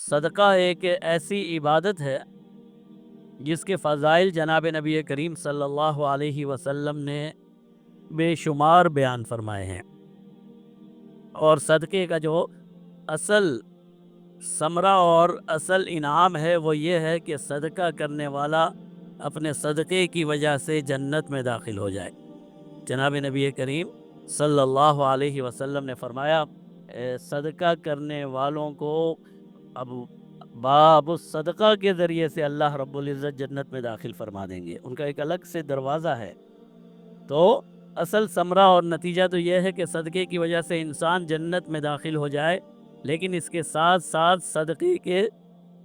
صدقہ ایک ایسی عبادت ہے جس کے فضائل جناب نبی کریم صلی اللہ علیہ وسلم نے بے شمار بیان فرمائے ہیں، اور صدقے کا جو اصل ثمرہ اور اصل انعام ہے وہ یہ ہے کہ صدقہ کرنے والا اپنے صدقے کی وجہ سے جنت میں داخل ہو جائے۔ جناب نبی کریم صلی اللہ علیہ وسلم نے فرمایا، صدقہ کرنے والوں کو اب باب الصدقہ کے ذریعے سے اللہ رب العزت جنت میں داخل فرما دیں گے، ان کا ایک الگ سے دروازہ ہے۔ تو اصل ثمرہ اور نتیجہ تو یہ ہے کہ صدقے کی وجہ سے انسان جنت میں داخل ہو جائے، لیکن اس کے ساتھ ساتھ صدقے کے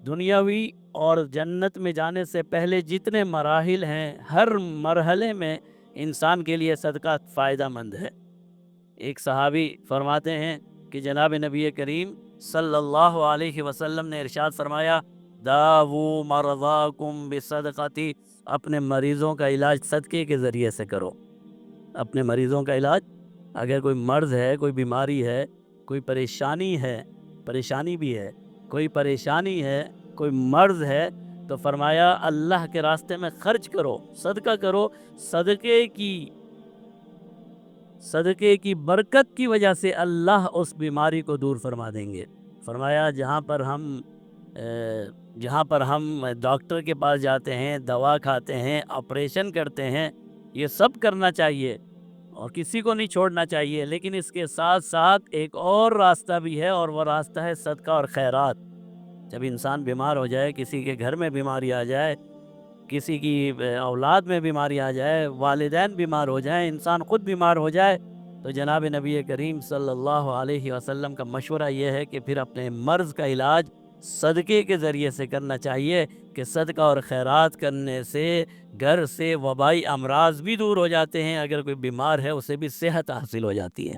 دنیاوی اور جنت میں جانے سے پہلے جتنے مراحل ہیں، ہر مرحلے میں انسان کے لیے صدقہ فائدہ مند ہے۔ ایک صحابی فرماتے ہیں کہ جناب نبی کریم صلی اللہ علیہ وسلم نے ارشاد فرمایا، داوو مرضاکم بصدقتی، اپنے مریضوں کا علاج صدقے کے ذریعے سے کرو۔ اپنے مریضوں کا علاج، اگر کوئی مرض ہے، کوئی بیماری ہے، کوئی پریشانی ہے، پریشانی بھی ہے، کوئی پریشانی ہے، کوئی مرض ہے، تو فرمایا اللہ کے راستے میں خرچ کرو، صدقہ کرو۔ صدقے کی برکت کی وجہ سے اللہ اس بیماری کو دور فرما دیں گے۔ فرمایا جہاں پر ہم ڈاکٹر کے پاس جاتے ہیں، دوا کھاتے ہیں، آپریشن کرتے ہیں، یہ سب کرنا چاہیے اور کسی کو نہیں چھوڑنا چاہیے، لیکن اس کے ساتھ ساتھ ایک اور راستہ بھی ہے، اور وہ راستہ ہے صدقہ اور خیرات۔ جب انسان بیمار ہو جائے، کسی کے گھر میں بیماری آ جائے، کسی کی اولاد میں بیماری آ جائے، والدین بیمار ہو جائیں، انسان خود بیمار ہو جائے، تو جناب نبی کریم صلی اللہ علیہ وسلم کا مشورہ یہ ہے کہ پھر اپنے مرض کا علاج صدقے کے ذریعے سے کرنا چاہیے، کہ صدقہ اور خیرات کرنے سے گھر سے وبائی امراض بھی دور ہو جاتے ہیں، اگر کوئی بیمار ہے اسے بھی صحت حاصل ہو جاتی ہے۔